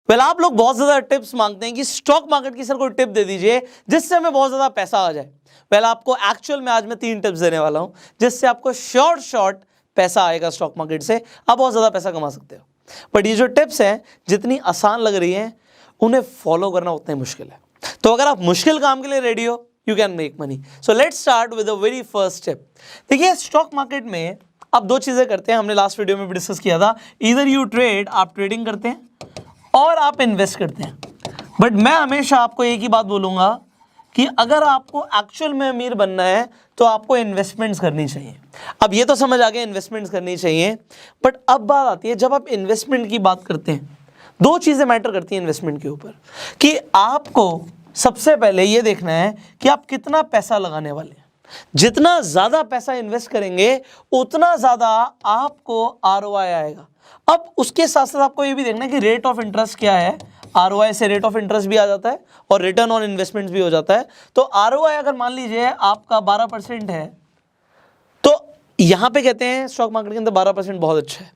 आप लोग बहुत ज्यादा टिप्स मांगते हैं कि स्टॉक मार्केट की सर कोई टिप दे दीजिए जिससे हमें बहुत ज्यादा पैसा आ जाए। आपको एक्चुअल में आज मैं 3 टिप्स देने वाला हूं जिससे आपको शॉर्ट पैसा आएगा स्टॉक मार्केट से, आप बहुत ज्यादा पैसा कमा सकते हो। बट ये जो टिप्स हैं जितनी आसान लग रही हैं उन्हें फॉलो करना उतना ही मुश्किल है। तो अगर आप मुश्किल काम के लिए रेडी हो, you can make money. So let's start with the very first tip. देखिए, स्टॉक मार्केट में आप 2 चीजें करते हैं, हमने लास्ट वीडियो में भी डिस्कस किया था। इधर यू ट्रेड, आप ट्रेडिंग करते हैं, और आप इन्वेस्ट करते हैं। बट मैं हमेशा आपको एक ही बात बोलूंगा कि अगर आपको एक्चुअल में अमीर बनना है तो आपको इन्वेस्टमेंट्स करनी चाहिए। अब ये तो समझ आ गया इन्वेस्टमेंट्स करनी चाहिए, बट अब बात आती है जब आप इन्वेस्टमेंट की बात करते हैं, 2 चीजें मैटर करती हैं इन्वेस्टमेंट के ऊपर कि आपको सबसे पहले ये देखना है कि आप कितना पैसा लगाने वाले हैं। जितना ज्यादा पैसा इन्वेस्ट करेंगे उतना ज्यादा आपको आरओआई आएगा। अब उसके साथ साथ आपको ये भी देखना है कि रेट ऑफ इंटरेस्ट क्या है। आरओआई से रेट ऑफ इंटरेस्ट भी आ जाता है और रिटर्न ऑन इन्वेस्टमेंट्स भी हो जाता है। तो आरओआई अगर मान लीजिए आपका 12% है, तो यहां पे कहते हैं स्टॉक मार्केट के अंदर 12% बहुत अच्छा है।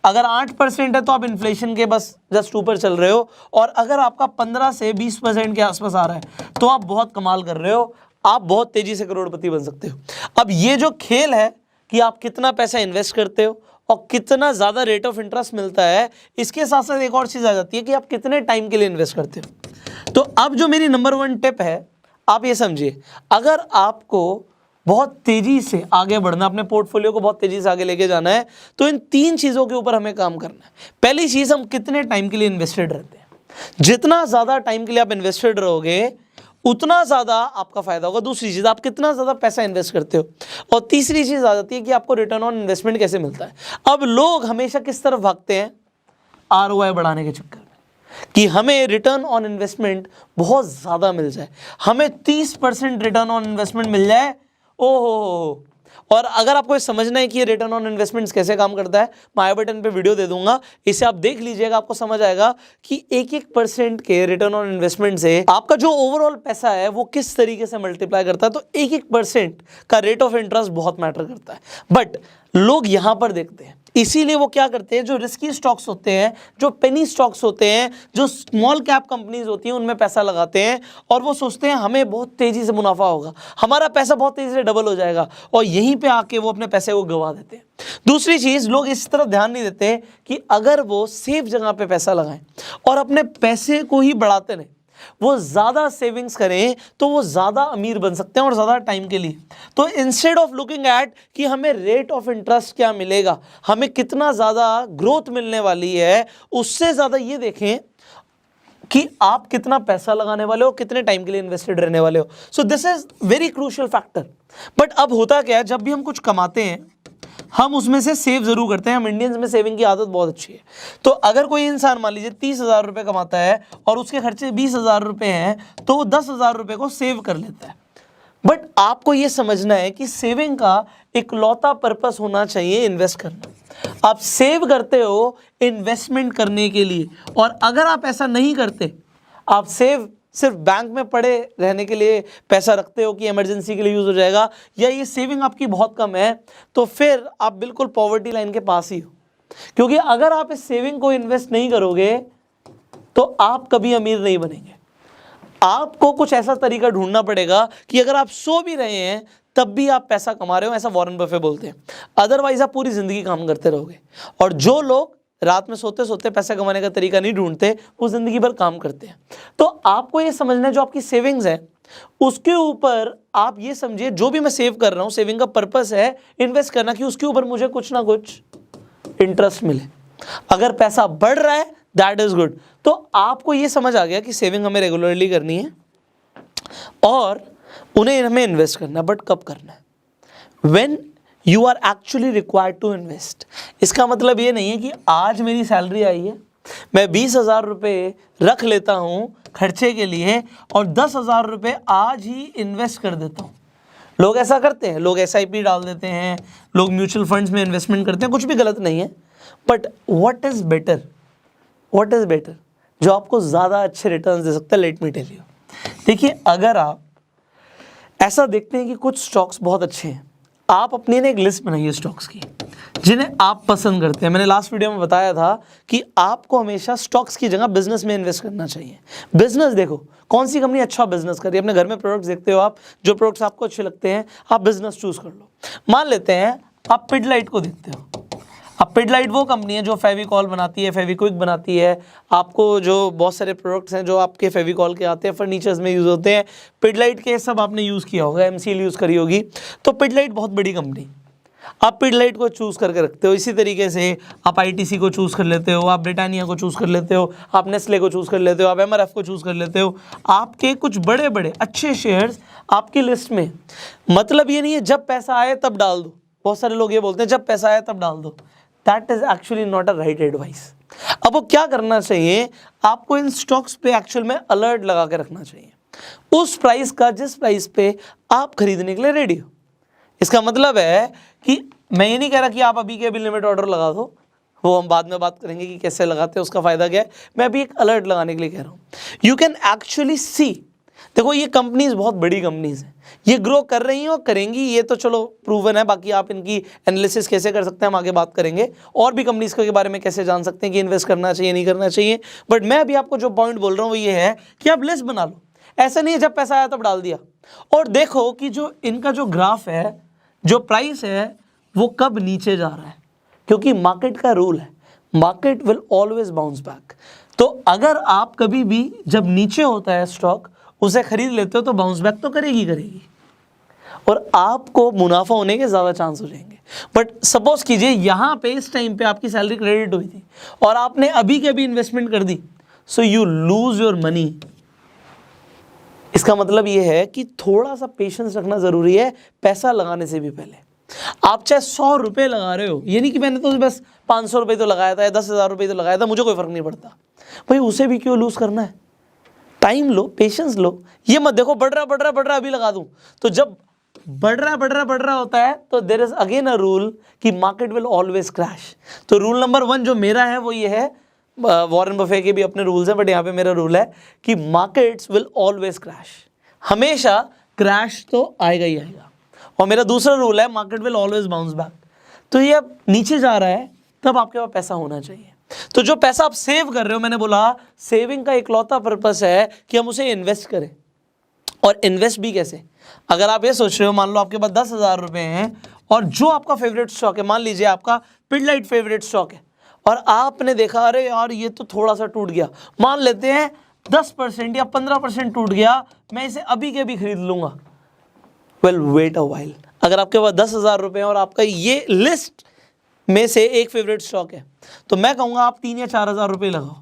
अगर 8% है तो आप इन्फ्लेशन के बस जस्ट ऊपर चल रहे हो, और अगर आपका 15 से 20% के आसपास आ रहा है तो आप बहुत कमाल कर रहे हो, आप बहुत तेजी से करोड़पति बन सकते हो। अब ये जो खेल है कि आप कितना पैसा इन्वेस्ट करते हो और कितना ज़्यादा रेट ऑफ इंटरेस्ट मिलता है, इसके साथ साथ एक और चीज़ आ जाती है कि आप कितने टाइम के लिए इन्वेस्ट करते हो। तो अब जो मेरी नंबर 1 टिप है, आप ये समझिए, अगर आपको बहुत तेजी से आगे बढ़ना, अपने पोर्टफोलियो को बहुत तेजी से आगे लेके जाना है, तो इन 3 चीज़ों के ऊपर हमें काम करना है। पहली चीज़, हम कितने टाइम के लिए इन्वेस्टेड रहते हैं। जितना ज़्यादा टाइम के लिए आप इन्वेस्टेड रहोगे उतना ज़्यादा आपका फायदा होगा। दूसरी चीज़, आप कितना ज़्यादा पैसा इन्वेस्ट करते हो। और तीसरी चीज़ आ जाती है कि आपको रिटर्न ऑन इन्वेस्टमेंट कैसे मिलता है। अब लोग हमेशा किस तरफ भागते हैं? आरओआई बढ़ाने के चक्कर में, कि हमें रिटर्न ऑन इन्वेस्टमेंट बहुत ज़्यादा मिल जाए, हमें 30% रिटर्न ऑन इन्वेस्टमेंट मिल जाए। ओहो। और अगर आपको समझना है कि ये रिटर्न ऑन इन्वेस्टमेंट्स कैसे काम करता है, मैं आई बटन पे वीडियो दे दूंगा, इसे आप देख लीजिएगा, आपको समझ आएगा कि 1-1% के रिटर्न ऑन इन्वेस्टमेंट से आपका जो ओवरऑल पैसा है वो किस तरीके से मल्टीप्लाई करता है। तो 1-1% का रेट ऑफ इंटरेस्ट बहुत मैटर करता है। बट लोग यहां पर देखते हैं, इसीलिए वो क्या करते हैं, जो रिस्की स्टॉक्स होते हैं, जो पेनी स्टॉक्स होते हैं, जो स्मॉल कैप कंपनीज होती हैं, उनमें पैसा लगाते हैं और वो सोचते हैं हमें बहुत तेजी से मुनाफा होगा, हमारा पैसा बहुत तेजी से डबल हो जाएगा, और यहीं पे आके वो अपने पैसे को गंवा देते हैं। दूसरी चीज, लोग इस तरफ ध्यान नहीं देते कि अगर वो सेफ जगह पे पैसा लगाएं और अपने पैसे को ही बढ़ाते रहें, वो ज्यादा सेविंग्स करें, तो वो ज्यादा अमीर बन सकते हैं और ज्यादा टाइम के लिए। तो इंस्टेड ऑफ लुकिंग एट कि हमें रेट ऑफ इंटरेस्ट क्या मिलेगा, हमें कितना ज्यादा ग्रोथ मिलने वाली है, उससे ज्यादा ये देखें कि आप कितना पैसा लगाने वाले हो, कितने टाइम के लिए इन्वेस्टेड रहने वाले हो। So this is very crucial factor. But अब होता क्या है, जब भी हम कुछ कमाते हैं हम उसमें से सेव जरूर करते हैं। हम इंडियंस में सेविंग की आदत बहुत अच्छी है। तो अगर कोई इंसान मान लीजिए 30,000 रुपये कमाता है और उसके खर्चे 20,000 रुपये हैं, तो वो 10,000 रुपये को सेव कर लेता है। बट आपको ये समझना है कि सेविंग का इकलौता पर्पस होना चाहिए इन्वेस्ट करना। आप सेव करते हो इन्वेस्टमेंट करने के लिए, और अगर आप ऐसा नहीं करते, आप सेव सिर्फ बैंक में पड़े रहने के लिए पैसा रखते हो कि इमरजेंसी के लिए यूज हो जाएगा, या ये सेविंग आपकी बहुत कम है, तो फिर आप बिल्कुल पॉवर्टी लाइन के पास ही हो। क्योंकि अगर आप इस सेविंग को इन्वेस्ट नहीं करोगे तो आप कभी अमीर नहीं बनेंगे। आपको कुछ ऐसा तरीका ढूंढना पड़ेगा कि अगर आप सो भी रहे हैं तब भी आप पैसा कमा रहे हो, ऐसा वॉरेन बफे बोलते हैं। अदरवाइज आप पूरी जिंदगी काम करते रहोगे। और जो लोग रात में सोते सोते पैसा कमाने का तरीका नहीं ढूंढते, वो जिंदगी भर काम करते हैं। तो आपको ये समझना है, जो आपकी सेविंग्स है उसके ऊपर आप ये समझिए, जो भी मैं सेव कर रहा हूं, सेविंग का पर्पस है इन्वेस्ट करना, कि उसके ऊपर मुझे कुछ ना कुछ इंटरेस्ट मिले। अगर पैसा बढ़ रहा है दैट इज गुड। तो आपको ये समझ आ गया कि सेविंग हमें रेगुलरली करनी है और उन्हें हमें इन्वेस्ट करना। बट कब करना है? When you are actually required to invest. इसका मतलब ये नहीं है कि आज मेरी सैलरी आई है, मैं 20,000 रुपये रख लेता हूँ खर्चे के लिए और 10,000 रुपये आज ही इन्वेस्ट कर देता हूँ। लोग ऐसा करते हैं, लोग SIP डाल देते हैं, लोग म्यूचुअल फंड्स में इन्वेस्टमेंट करते हैं, कुछ भी गलत नहीं है। But what is better, what is better जो आपको ज़्यादा अच्छे रिटर्न्स दे सकता है? Let me tell you. देखिए, अगर आप ऐसा देखते हैं कि कुछ स्टॉक्स बहुत अच्छे हैं, आप अपनी ना एक लिस्ट बनाइए स्टॉक्स की जिन्हें आप पसंद करते हैं। मैंने लास्ट वीडियो में बताया था कि आपको हमेशा स्टॉक्स की जगह बिजनेस में इन्वेस्ट करना चाहिए। बिजनेस देखो कौन सी कंपनी अच्छा बिजनेस कर रही है, अपने घर में प्रोडक्ट्स देखते हो आप, जो प्रोडक्ट्स आपको अच्छे लगते हैं आप बिजनेस चूज कर लो। मान लेते हैं आप पिडलाइट को देखते हो। अब पिडलाइट वो कंपनी है जो फेविकॉल बनाती है, फेविक्विक बनाती है, आपको जो बहुत सारे प्रोडक्ट्स हैं जो आपके फेविकॉल के आते हैं, फर्नीचर्स में यूज़ होते हैं, पिडलाइट के सब आपने यूज़ किया होगा, एमसीएल यूज़ करी होगी। तो पिडलाइट बहुत बड़ी कंपनी, आप पिडलाइट को चूज़ करके रखते हो। इसी तरीके से आप आईटीसी को चूज़ कर लेते हो, आप ब्रिटानिया को चूज़ कर लेते हो, आप नेस्ले को चूज़ कर लेते हो, आप एमआरएफ को चूज़ कर लेते हो। आपके कुछ बड़े बड़े अच्छे शेयर्स आपकी लिस्ट में। मतलब ये नहीं है जब पैसा आए तब डाल दो, बहुत सारे लोग ये बोलते हैं जब पैसा आए तब डाल दो। That is actually not a right advice. अब वो क्या करना चाहिए, आपको इन स्टॉक्स पे एक्चुअल में अलर्ट लगा के रखना चाहिए उस प्राइस का जिस प्राइस पे आप खरीदने के लिए रेडी हो। इसका मतलब है कि मैं ये नहीं कह रहा कि आप अभी के अभी लिमिट ऑर्डर लगा दो, वो हम बाद में बात करेंगे कि कैसे लगाते हैं, उसका फायदा क्या है। मैं अभी एक अलर्ट लगाने के लिए कह रहा हूँ। यू कैन एक्चुअली सी, देखो ये कंपनीज बहुत बड़ी कंपनीज हैं, ये ग्रो कर रही हैं और करेंगी, ये तो चलो प्रूवन है। बाकी आप इनकी एनालिसिस कैसे कर सकते हैं हम आगे बात करेंगे, और भी कंपनीज के बारे में कैसे जान सकते हैं कि इन्वेस्ट करना चाहिए नहीं करना चाहिए। बट मैं अभी आपको जो पॉइंट बोल रहा हूँ वो ये है कि आप लिस्ट बना लो। ऐसा नहीं है जब पैसा आया तब डाल दिया। और देखो कि जो इनका जो ग्राफ है, जो प्राइस है, वो कब नीचे जा रहा है, क्योंकि मार्केट का रूल है, market will always bounce back. तो अगर आप कभी भी जब नीचे होता है स्टॉक उसे खरीद लेते हो तो बाउंस बैक तो करेगी और आपको मुनाफा होने के ज़्यादा चांस हो जाएंगे। बट सपोज कीजिए यहाँ पे इस टाइम पे आपकी सैलरी क्रेडिट हुई थी और आपने अभी के अभी इन्वेस्टमेंट कर दी, so you lose your money. इसका मतलब ये है कि थोड़ा सा पेशेंस रखना ज़रूरी है पैसा लगाने से भी पहले। आप चाहे 100 रुपये लगा रहे हो, ये नहीं कि मैंने तो बस 500 रुपये तो लगाया था या 10,000 रुपये तो लगाया था, मुझे कोई फ़र्क नहीं पड़ता। भाई उसे भी क्यों लूज़ करना है? टाइम लो, पेशेंस लो। ये मत देखो बढ़ रहा अभी लगा दूं। तो जब बढ़ रहा होता है तो there is again a rule कि मार्केट विल ऑलवेज क्रैश। तो रूल नंबर 1 जो मेरा है वो ये है, वॉरेन बफे के भी अपने रूल्स हैं बट यहाँ पे मेरा रूल है कि मार्केट्स विल ऑलवेज क्रैश। हमेशा क्रैश तो आएगा ही आएगा। और मेरा दूसरा रूल है market will always bounce back. तो ये अब नीचे जा रहा है तब आपके पास पैसा होना चाहिए। तो जो पैसा आप सेव कर रहे हो, मैंने बोला सेविंग का इकलौता पर्पस है कि हम उसे इन्वेस्ट करें। और इन्वेस्ट भी कैसे? अगर आप ये सोच रहे हो, मान लो आपके पास 10,000 रुपये हैं और जो आपका फेवरेट स्टॉक है, मान लीजिए आपका पिडलाइट फेवरेट स्टॉक है और आपने देखा अरे यार ये तो थोड़ा सा टूट गया, मान लेते हैं 10% या 15% टूट गया, मैं इसे अभी के अभी खरीद लूंगा। Well wait a while. अगर आपके पास 10,000 रुपये हैं और आपका ये लिस्ट में से एक फेवरेट स्टॉक है तो मैं कहूँगा आप 3 या 4,000 रुपये लगाओ,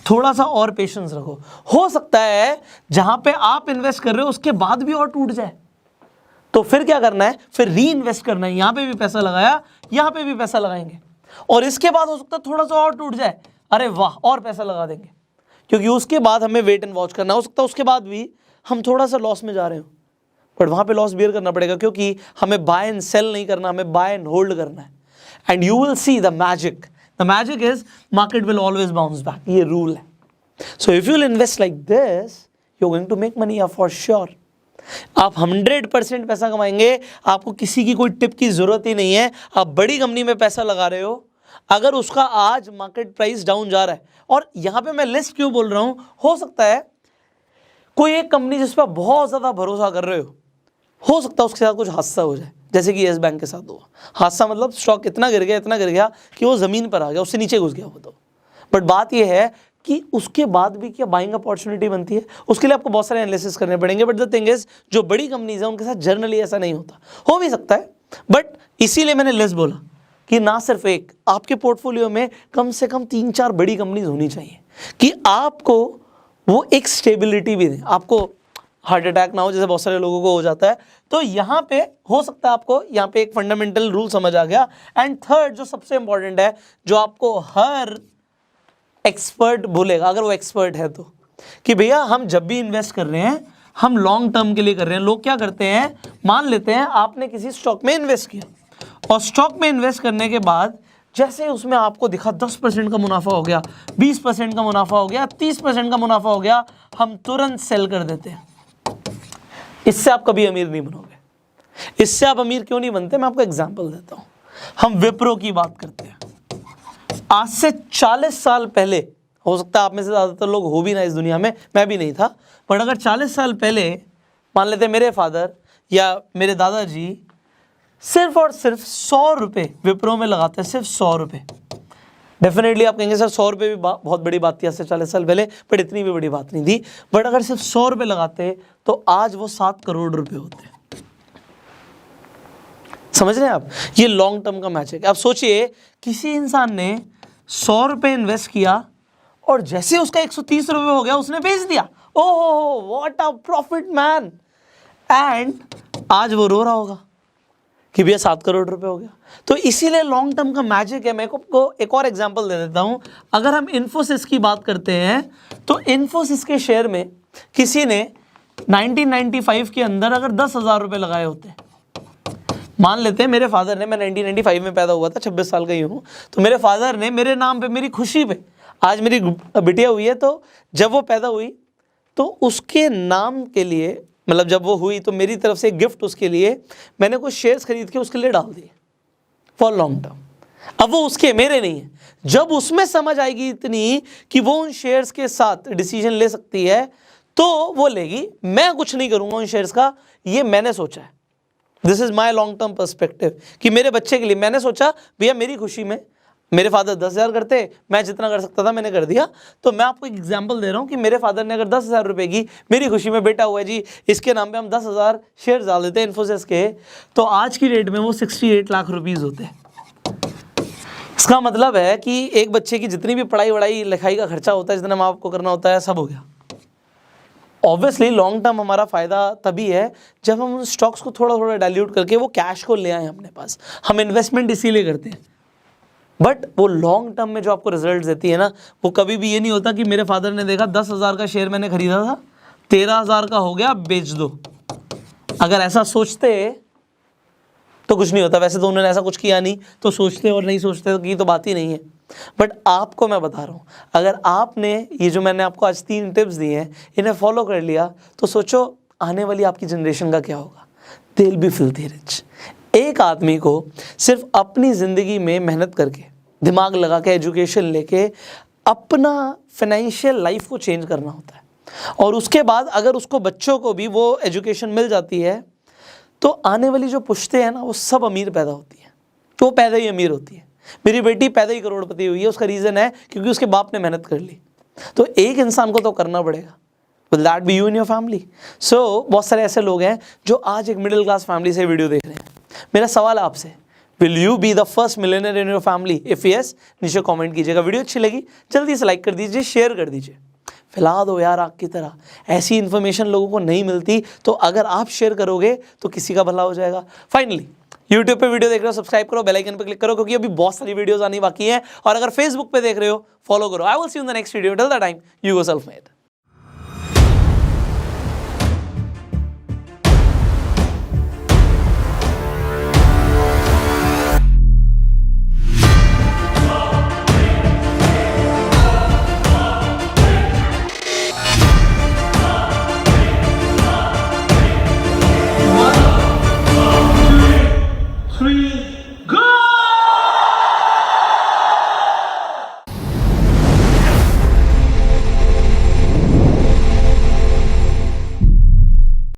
थोड़ा सा और पेशेंस रखो। हो सकता है जहाँ पे आप इन्वेस्ट कर रहे हो उसके बाद भी और टूट जाए, तो फिर क्या करना है, फिर री इन्वेस्ट करना है। यहाँ पे भी पैसा लगाया, यहाँ पे भी पैसा लगाएंगे और इसके बाद हो सकता है थोड़ा सा और टूट जाए, अरे वाह और पैसा लगा देंगे, क्योंकि उसके बाद हमें वेट एंड वॉच करना। हो सकता है उसके बाद भी हम थोड़ा सा लॉस में जा रहे हो, बट वहाँ पे लॉस बियर करना पड़ेगा क्योंकि हमें बाय एंड सेल नहीं करना, हमें बाय एंड होल्ड करना है। And you will see the magic. The magic is market will always bounce back. ये rule है. So if you'll invest like this, you're going to make money for sure. आप 100% पैसा कमाएंगे, आपको किसी की कोई टिप की जरूरत ही नहीं है। आप बड़ी कंपनी में पैसा लगा रहे हो, अगर उसका आज मार्केट प्राइस डाउन जा रहा है, और यहाँ पे मैं लिस्ट क्यों बोल रहा हूँ, हो सकता है कोई एक कंपनी जिस पर बहुत ज़्यादा भरोसा कर रहे हो सकता है उसके साथ कुछ हादसा हो जाए, जैसे कि येस बैंक के साथ हुआ। हादसा मतलब स्टॉक इतना गिर गया कि वो ज़मीन पर आ गया, उससे नीचे घुस गया वो तो। बट बात ये है कि उसके बाद भी क्या बाइंग अपॉर्चुनिटी बनती है, उसके लिए आपको बहुत सारे एनालिसिस करने पड़ेंगे। बट द थिंग इज जो बड़ी कंपनीज हैं उनके साथ जनरली ऐसा नहीं होता, हो भी सकता है, बट इसीलिए मैंने लिस्ट बोला कि ना सिर्फ एक, आपके पोर्टफोलियो में कम से कम 3-4 बड़ी कंपनीज होनी चाहिए कि आपको वो एक स्टेबिलिटी भी दें, आपको हार्ट अटैक ना हो जैसे बहुत सारे लोगों को हो जाता है। तो यहाँ पे हो सकता है आपको यहाँ पे एक फंडामेंटल रूल समझ आ गया। एंड थर्ड जो सबसे इंपॉर्टेंट है, जो आपको हर एक्सपर्ट बोलेगा अगर वो एक्सपर्ट है तो, कि भैया हम जब भी इन्वेस्ट कर रहे हैं हम लॉन्ग टर्म के लिए कर रहे हैं। लोग क्या करते हैं, मान लेते हैं आपने किसी स्टॉक में इन्वेस्ट किया और स्टॉक में इन्वेस्ट करने के बाद जैसे उसमें आपको दिखा 10% का मुनाफा हो गया, 20% का मुनाफा हो गया, 30% का मुनाफा हो गया, हम तुरंत सेल कर देते हैं। इससे आप कभी अमीर नहीं बनोगे। इससे आप अमीर क्यों नहीं बनते, मैं आपको एग्जांपल देता हूं। हम विप्रो की बात करते हैं। आज से 40 साल पहले, हो सकता है आप में से ज़्यादातर लोग हो भी ना इस दुनिया में, मैं भी नहीं था, पर अगर 40 साल पहले मान लेते मेरे फादर या मेरे दादाजी सिर्फ और सिर्फ 100 रुपये विप्रो में लगाते, सिर्फ 100 रुपये। डेफिनेटली आप कहेंगे सर 100 रुपये भी बहुत बड़ी बात थी आज से 40 साल पहले, बट इतनी भी बड़ी बात नहीं थी। बट अगर सिर्फ 100 रुपये लगाते तो आज वो 7 करोड़ रुपए होते। समझ रहे हैं आप, ये लॉन्ग टर्म का मैजिक है। आप सोचिए किसी इंसान ने 100 रुपये इन्वेस्ट किया और जैसे उसका 130 रुपये हो गया उसने बेच दिया, oh what a profit man, and आज वो रो रहा होगा कि भैया 7 करोड़ रुपए हो गया। तो इसीलिए लॉन्ग टर्म का मैजिक है। मैं आपको एक और एग्जांपल दे देता हूं। अगर हम इन्फोसिस की बात करते हैं तो इन्फोसिस के शेयर में किसी ने 1995 के अंदर अगर 10,000 रुपये लगाए होते, मान लेते हैं मेरे फादर ने, मैं 1995 में पैदा हुआ था, 26 साल का ही हूँ, तो मेरे फादर ने मेरे नाम पे, मेरी खुशी पे, आज मेरी बिटिया हुई है, तो जब वो पैदा हुई तो उसके नाम के लिए, मतलब जब वो हुई तो मेरी तरफ से एक गिफ्ट उसके लिए मैंने कुछ शेयर्स खरीद के उसके लिए डाल दिए फॉर लॉन्ग टर्म। अब वो उसके, मेरे नहीं है। जब उसमें समझ आएगी इतनी कि वो उन शेयर्स के साथ डिसीजन ले सकती है तो वो लेगी, मैं कुछ नहीं करूँगा उन शेयर्स का, ये मैंने सोचा है। This is my long term perspective कि मेरे बच्चे के लिए मैंने सोचा भैया मेरी खुशी में, मेरे फादर 10,000 करते, मैं जितना कर सकता था मैंने कर दिया। तो मैं आपको एक एग्जांपल दे रहा हूँ कि मेरे फादर ने अगर 10,000 रुपये की, मेरी खुशी में बेटा हुआ है जी इसके नाम पे हम 10,000 शेयर डाल देते हैं इन्फोसिस के, तो आज की डेट में वो 68 लाख रुपीज़ होते हैं। इसका मतलब है कि एक बच्चे की जितनी भी पढ़ाई वढ़ाई लिखाई का खर्चा होता है, जितना माँ बाप को करना होता है, सब हो गया। ऑब्वियसली लॉन्ग टर्म हमारा फ़ायदा तभी है जब हम उन स्टॉक्स को थोड़ा थोड़ा डाइल्यूट करके वो कैश को ले आए अपने पास। हम इन्वेस्टमेंट इसीलिए करते हैं, बट वो लॉन्ग टर्म में जो आपको रिजल्ट देती है ना, वो कभी भी ये नहीं होता कि मेरे फादर ने देखा 10,000 का शेयर मैंने खरीदा था, 13,000 का हो गया, बेच दो। अगर ऐसा सोचते तो कुछ नहीं होता। वैसे तो उन्होंने ऐसा कुछ किया नहीं, तो सोचते और नहीं सोचते की तो बात ही नहीं है। बट आपको मैं बता रहा हूँ, अगर आपने ये जो मैंने आपको आज 3 टिप्स दी हैं इन्हें फॉलो कर लिया तो सोचो आने वाली आपकी जनरेशन का क्या होगा। They will be filthy rich. एक आदमी को सिर्फ अपनी ज़िंदगी में मेहनत करके, दिमाग लगा के, एजुकेशन लेके अपना फाइनेंशियल लाइफ को चेंज करना होता है, और उसके बाद अगर उसको बच्चों को भी वो एजुकेशन मिल जाती है तो आने वाली जो पुश्ते हैं ना वो सब अमीर पैदा होती है, तो वो पैदा ही अमीर होती है। मेरी बेटी पैदा ही करोड़पति हुई है, उसका रीज़न है क्योंकि उसके बाप ने मेहनत कर ली। तो एक इंसान को तो करना पड़ेगा। Will that be you in your family? So बहुत सारे ऐसे लोग हैं जो आज एक मिडिल क्लास फैमिली से वीडियो देख रहे हैं। मेरा सवाल आपसे, will you be the first millionaire in your family? If yes, नीचे कमेंट कीजिएगा। वीडियो अच्छी लगी जल्दी से लाइक कर दीजिए, शेयर कर दीजिए, फैला दो यार आग की तरह। ऐसी इन्फॉर्मेशन लोगों को नहीं मिलती, तो अगर आप शेयर करोगे तो किसी का भला हो जाएगा। फाइनली यूट्यूब पे वीडियो देख रहे हो सब्सक्राइब करो, बेल आइकन पे क्लिक करो, क्योंकि अभी बहुत सारी वीडियोस आनी बाकी हैं। और अगर फेसबुक पे देख रहे हो फॉलो करो। I will see you in the next video. Till the time you go self made.